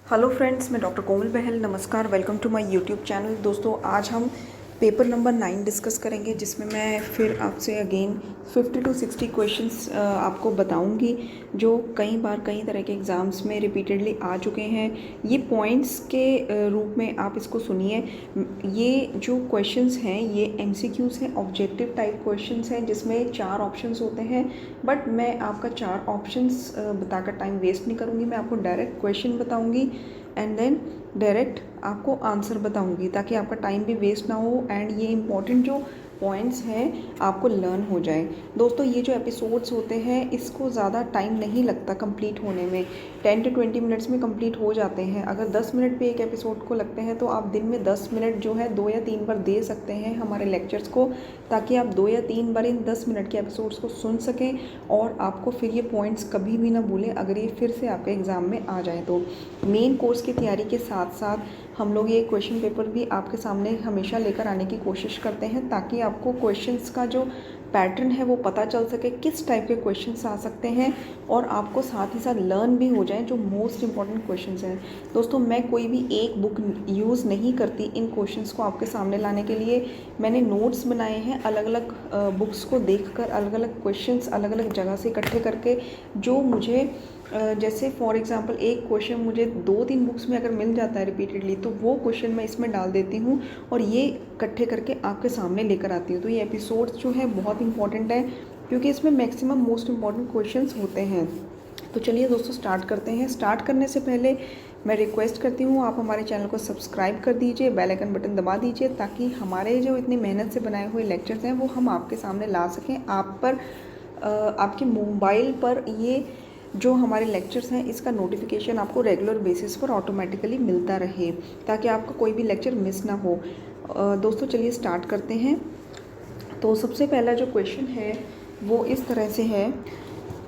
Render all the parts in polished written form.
Hello friends, मैं doctor Komal Bahl. नमस्कार, welcome to my YouTube channel. दोस्तों, आज हम पेपर नंबर 9 डिस्कस करेंगे, जिसमें मैं फिर आपसे अगेन 50 to 60 क्वेश्चंस आपको बताऊंगी, जो कई बार कई तरह के एग्ज़ाम्स में रिपीटेडली आ चुके हैं। ये पॉइंट्स के रूप में आप इसको सुनिए। ये जो क्वेश्चंस हैं ये MCQs हैं, ऑब्जेक्टिव टाइप क्वेश्चंस हैं, जिसमें 4 ऑप्शंस होते हैं। बट मैं आपका 4 ऑप्शंस बताकर टाइम वेस्ट नहीं करूँगी। मैं आपको डायरेक्ट क्वेश्चन बताऊँगी एंड देन डायरेक्ट आपको आंसर बताऊंगी, ताकि आपका टाइम भी वेस्ट ना हो एंड ये इंपॉर्टेंट जो पॉइंट्स हैं आपको लर्न हो जाए। दोस्तों, ये जो एपिसोड्स होते हैं इसको ज़्यादा टाइम नहीं लगता कंप्लीट होने में, 10 to 20 मिनट्स में कंप्लीट हो जाते हैं। अगर 10 मिनट पे एक एपिसोड को लगते हैं तो आप दिन में 10 मिनट जो है 2 या 3 बार दे सकते हैं हमारे लेक्चर्स को, ताकि आप 2 या 3 बार इन 10 मिनट के एपिसोड्स को सुन सकें और आपको फिर ये पॉइंट्स कभी भी ना भूलें, अगर ये फिर से आपके एग्ज़ाम में आ जाए तो। मेन कोर्स की तैयारी के साथ साथ हम लोग ये क्वेश्चन पेपर भी आपके सामने हमेशा लेकर आने की कोशिश करते हैं, ताकि आपको क्वेश्चंस का जो पैटर्न है वो पता चल सके, किस टाइप के क्वेश्चंस आ सकते हैं, और आपको साथ ही साथ लर्न भी हो जाए जो मोस्ट इंपॉर्टेंट क्वेश्चंस हैं। दोस्तों, मैं कोई भी एक बुक यूज़ नहीं करती इन क्वेश्चंस को आपके सामने लाने के लिए। मैंने नोट्स बनाए हैं अलग अलग बुक्स को देखकर, अलग अलग क्वेश्चंस अलग अलग जगह से इकट्ठे करके, जो मुझे जैसे फॉर एग्ज़ाम्पल एक क्वेश्चन मुझे 2-3 बुक्स में अगर मिल जाता है रिपीटेडली, तो वो क्वेश्चन मैं इसमें डाल देती हूँ और ये इकट्ठे करके आपके सामने लेकर आती हूँ। तो ये एपिसोड्स जो है बहुत इंपॉर्टेंट है, क्योंकि इसमें मैक्सिमम मोस्ट इंपॉर्टेंट क्वेश्चंस होते हैं। तो चलिए दोस्तों, स्टार्ट करते हैं। स्टार्ट करने से पहले मैं रिक्वेस्ट करती हूँ आप हमारे चैनल को सब्सक्राइब कर दीजिए, बेल आइकन बटन दबा दीजिए, ताकि हमारे जो इतनी मेहनत से बनाए हुए लेक्चर्स हैं वो हम आपके सामने ला सकें। आप पर आपके मोबाइल पर ये जो हमारे लेक्चर्स हैं इसका नोटिफिकेशन आपको रेगुलर बेसिस पर ऑटोमेटिकली मिलता रहे, ताकि आपका कोई भी लेक्चर मिस ना हो। दोस्तों, चलिए स्टार्ट करते हैं। तो सबसे पहला जो क्वेश्चन है वो इस तरह से है।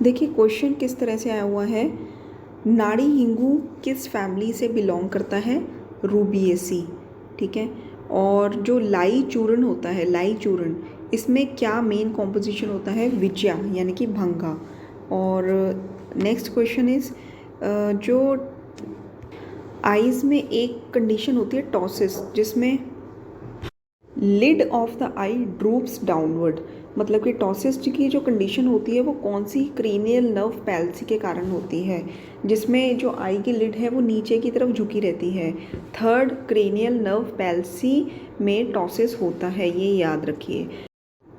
देखिए क्वेश्चन किस तरह से आया हुआ है। नाड़ी हिंगू किस फैमिली से बिलोंग करता है? रूबिएसी। ठीक है। और जो लाई चूर्ण होता है, लाई चूर्ण, इसमें क्या मेन कॉम्पोजिशन होता है? विजया, यानी कि भंगा। और नेक्स्ट क्वेश्चन इज, जो आईज में एक कंडीशन होती है टॉसिस, जिसमें lid of the eye droops downward, मतलब कि टॉसिस की जो कंडीशन होती है वो कौन सी क्रेनियल नर्व पैल्सी के कारण होती है, जिसमें जो आई की लिड है वो नीचे की तरफ झुकी रहती है। थर्ड क्रेनियल नर्व पैल्सी में टॉसिस होता है, ये याद रखिए।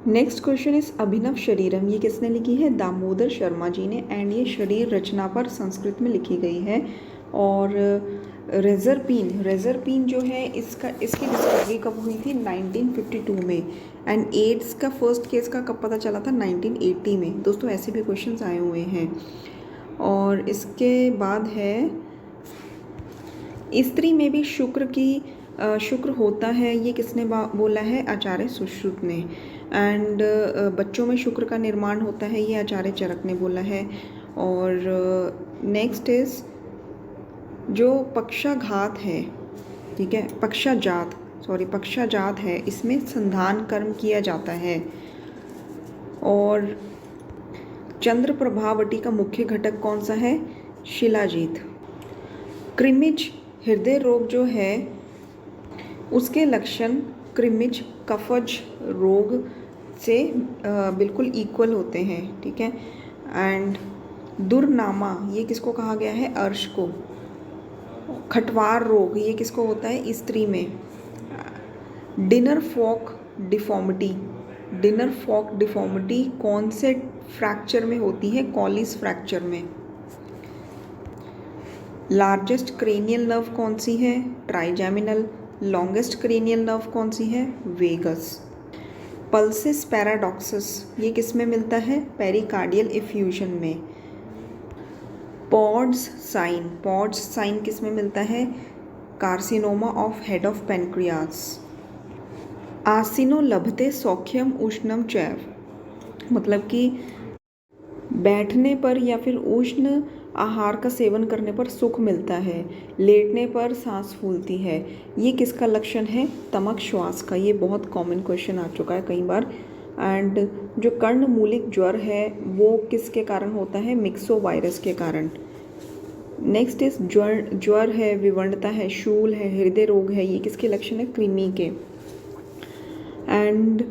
नेक्स्ट क्वेश्चन इज अभिनव शरीरम, ये किसने लिखी है? दामोदर शर्मा जी ने, एंड ये शरीर रचना पर संस्कृत में लिखी गई है। और रेजरपीन जो है इसकी डिस्कवरी कब हुई थी? 1952 में। एंड एड्स का फर्स्ट केस का कब पता चला था? 1980 में। दोस्तों, ऐसे भी क्वेश्चंस आए हुए हैं। और इसके बाद है, स्त्री में भी शुक्र होता है, ये किसने बोला है? आचार्य सुश्रुत ने। एंड बच्चों में शुक्र का निर्माण होता है, ये आचार्य चरक ने बोला है। और नेक्स्ट इज, जो पक्षाघात है, ठीक है, पक्षाजात है, इसमें संधान कर्म किया जाता है। और चंद्र प्रभावटी का मुख्य घटक कौन सा है? शिलाजीत। क्रिमिज हृदय रोग जो है उसके लक्षण क्रिमिज कफज रोग से बिल्कुल इक्वल होते हैं, ठीक है। एंड दुर्नामा, ये किसको कहा गया है? अर्श को। खटवार रोग, ये किसको होता है? स्त्री में। डिनर फॉक डिफॉर्मिटी कौन से फ्रैक्चर में होती है? कॉलिस फ्रैक्चर में। लार्जेस्ट क्रेनियल नर्व कौन सी है? ट्राइजेमिनल। लॉन्गेस्ट क्रेनियल नर्व कौन सी है? वेगस। पल्सिस पैराडॉक्सिस, ये किस में मिलता है? पेरिकार्डियल इफ्यूजन में। पॉड्स साइन किस में मिलता है? Carcinoma of head of pancreas. आसीनो लभते सौख्यम उष्णम चैव, मतलब कि बैठने पर या फिर उष्ण आहार का सेवन करने पर सुख मिलता है, लेटने पर सांस फूलती है, ये किसका लक्षण है? तमक श्वास का। ये बहुत कॉमन क्वेश्चन आ चुका है कई बार। एंड जो कर्णमूलिक ज्वर है वो किसके कारण होता है? मिक्सो वायरस के कारण। नेक्स्ट इज ज्वर है, विवंडता है, शूल है, हृदय रोग है, ये किसके लक्षण है? कृमि के। एंड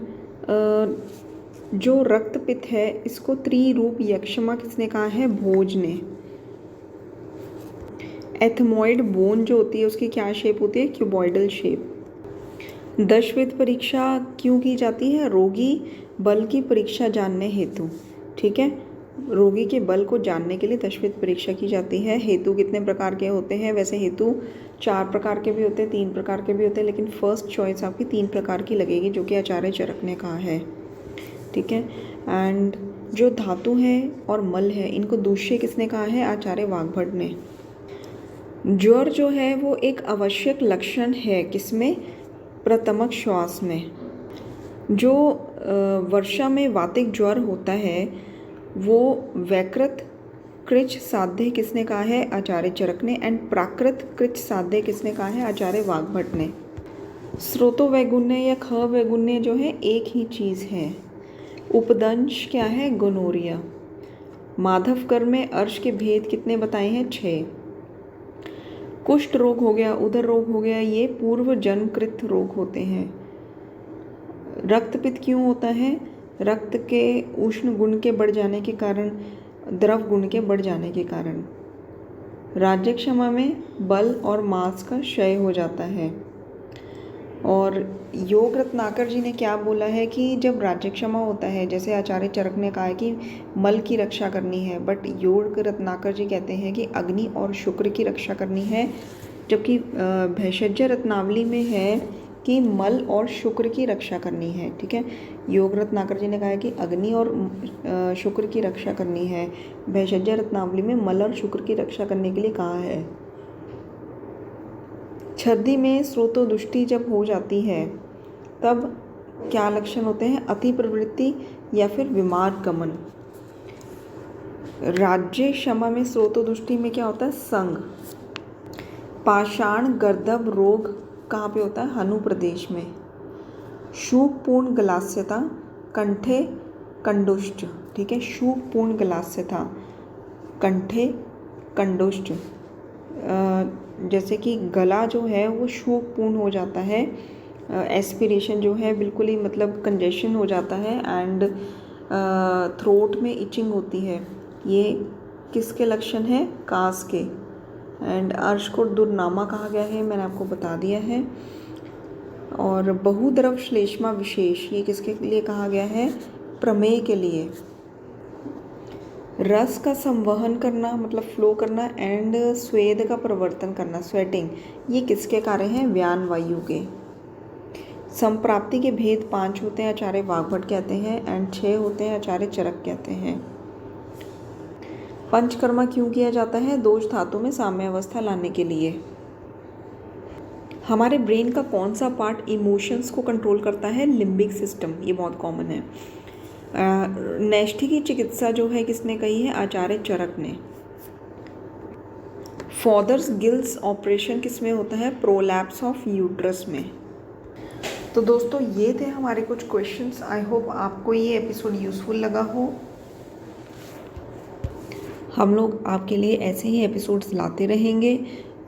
जो रक्तपित्त है इसको त्रिरूप यक्षमा किसने कहा है? भोज ने। एथमॉइड बोन जो होती है उसकी क्या शेप होती है? Cuboidal shape. दशविध परीक्षा क्यों की जाती है? रोगी बल की परीक्षा जानने हेतु। ठीक है, रोगी के बल को जानने के लिए दशविध परीक्षा की जाती है। हेतु कितने प्रकार के होते हैं? वैसे हेतु 4 प्रकार के भी होते हैं, 3 प्रकार के भी होते हैं, लेकिन फर्स्ट चॉइस आपकी 3 प्रकार की लगेगी जो कि आचार्य चरक ने कहा है। ठीक है, एंड जो धातु है और मल है इनको दूष्य किसने कहा है? आचार्य वाग्भट ने। ज्वर जो है वो एक आवश्यक लक्षण है किसमें? प्रथमक श्वास में। जो वर्षा में वातिक ज्वर होता है वो वैकृत कृच साध्य किसने कहा है? आचार्य चरक ने। एंड प्राकृत कृच साध्य किसने कहा है? आचार्य वाग्भट ने। स्रोतो वैगुण्य या ख वैगुण्य जो है एक ही चीज़ है। उपदंश क्या है? गोनोरिया। माधव कर में अर्श के भेद कितने बताए हैं? 6। कुष्ठ रोग हो गया, उदर रोग हो गया, ये पूर्व जन्मकृत रोग होते हैं। रक्तपित्त क्यों होता है? रक्त के उष्ण गुण के बढ़ जाने के कारण, द्रव गुण के बढ़ जाने के कारण। राज्यक्षमा में बल और मांस का क्षय हो जाता है। और योग रत्नाकर जी ने क्या बोला है कि जब राज्यक्षमा होता है, जैसे आचार्य चरक ने कहा है कि मल की रक्षा करनी है, बट योग रत्नाकर जी कहते हैं कि अग्नि और शुक्र की रक्षा करनी है, जबकि भेषज रत्नावली में है कि मल और शुक्र की रक्षा करनी है। ठीक है, योग रत्नाकर जी ने कहा है कि अग्नि और शुक्र की रक्षा करनी है, भेषज रत्नावली में मल और शुक्र की रक्षा करने के लिए कहा है। छर्दी में स्रोतोदुष्टि जब हो जाती है तब क्या लक्षण होते हैं? अति प्रवृत्ति या फिर विमार गमन। राज्य क्षमा में स्रोतोदुष्टि में क्या होता है? संग। पाषाण गर्दभ रोग कहाँ पे होता है? हनु प्रदेश में। शूकपूर्ण गलास्यता, कंठे कंडुष्ट। ठीक है, शूकपूर्ण गलास्यता, कंठे कंडुष्ट। जैसे कि गला जो है वो शूकपूर्ण हो जाता है, एस्पिरेशन जो है बिल्कुल ही मतलब कंजेशन हो जाता है, एंड थ्रोट में इचिंग होती है। ये किसके लक्षण हैं? कास के। एंड अर्श को दुर्नामा कहा गया है, मैंने आपको बता दिया है। और बहुद्रव श्लेष्मा विशेष, ये किसके लिए कहा गया है? प्रमेय के लिए। रस का संवहन करना मतलब फ्लो करना, एंड स्वेद का प्रवर्तन करना, स्वेटिंग, ये किसके कार्य हैं? व्यान वायु के। संप्राप्ति के भेद 5 होते हैं, आचार्य वाग्भट कहते हैं, एंड 6 होते हैं, आचार्य चरक कहते हैं। पंचकर्मा क्यों किया जाता है? दोष धातु में साम्यावस्था लाने के लिए। हमारे ब्रेन का कौन सा पार्ट इमोशंस को कंट्रोल करता है? लिम्बिक सिस्टम, ये बहुत कॉमन है। नैष्ठि की चिकित्सा जो है किसने कही है? आचार्य चरक ने। फॉदर्स गिल्स ऑपरेशन किस में होता है? प्रोलैप्स ऑफ यूट्रस में। तो दोस्तों ये थे हमारे कुछ क्वेश्चंस। आई होप आपको ये एपिसोड यूज़फुल लगा हो। हम लोग आपके लिए ऐसे ही एपिसोड्स लाते रहेंगे,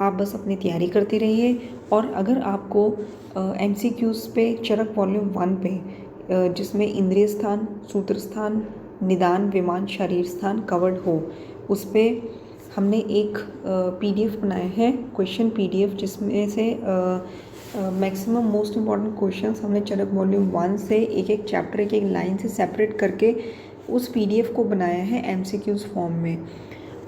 आप बस अपनी तैयारी करते रहिए। और अगर आपको MCQs पे चरक वॉल्यूम 1 पे जिसमें इंद्रिय स्थान, सूत्र स्थान, निदान, विमान, शरीर स्थान कवर्ड हो, उस पर हमने एक PDF बनाया है, क्वेश्चन PDF, जिसमें से मैक्सिमम मोस्ट इम्पॉर्टेंट क्वेश्चंस हमने चरक वॉल्यूम 1 से एक एक चैप्टर, एक एक लाइन से सेपरेट करके उस PDF को बनाया है MCQs फॉर्म में।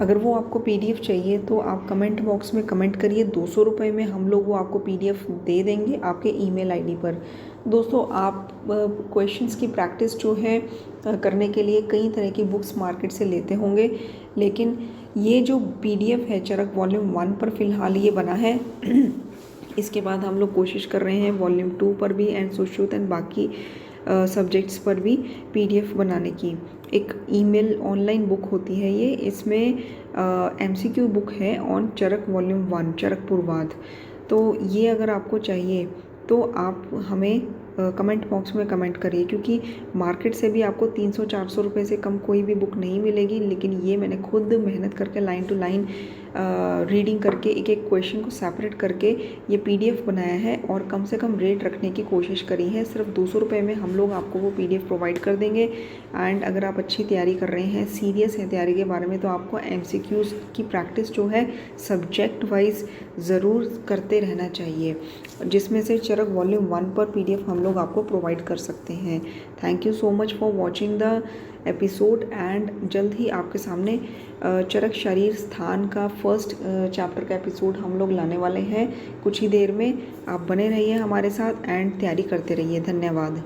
अगर वो आपको PDF चाहिए तो आप कमेंट बॉक्स में कमेंट करिए, 200 रुपये में हम लोग वो आपको PDF दे देंगे आपके ईमेल ID पर। दोस्तों आप क्वेश्चंस की प्रैक्टिस जो है करने के लिए कई तरह की बुक्स मार्केट से लेते होंगे, लेकिन ये जो PDF है चरक वॉल्यूम 1 पर फ़िलहाल ये बना है। इसके बाद हम लोग कोशिश कर रहे हैं वॉल्यूम 2 पर भी, एंड सुश्रुत एंड बाकी सब्जेक्ट्स पर भी PDF बनाने की। एक ईमेल ऑनलाइन बुक होती है ये, इसमें MCQ बुक है ऑन चरक वॉल्यूम 1, चरक पूर्वाध। तो ये अगर आपको चाहिए तो आप हमें कमेंट बॉक्स में कमेंट करिए, क्योंकि मार्केट से भी आपको 300-400 रुपये से कम कोई भी बुक नहीं मिलेगी, लेकिन ये मैंने खुद मेहनत करके लाइन टू लाइन रीडिंग करके एक एक क्वेश्चन को सेपरेट करके ये PDF बनाया है और कम से कम रेट रखने की कोशिश करी है। सिर्फ 200 रुपये में हम लोग आपको वो PDF प्रोवाइड कर देंगे। एंड अगर आप अच्छी तैयारी कर रहे हैं, सीरियस हैं तैयारी के बारे में, तो आपको MCQs की प्रैक्टिस जो है सब्जेक्ट वाइज ज़रूर करते रहना चाहिए, जिसमें से चरक वॉल्यूम 1 पर PDF हम लोग आपको प्रोवाइड कर सकते हैं। Thank you so much for watching the episode and जल्द ही आपके सामने चरक शरीर स्थान का फर्स्ट चैप्टर का एपिसोड हम लोग लाने वाले हैं कुछ ही देर में। आप बने रहिए हमारे साथ एंड तैयारी करते रहिए। धन्यवाद।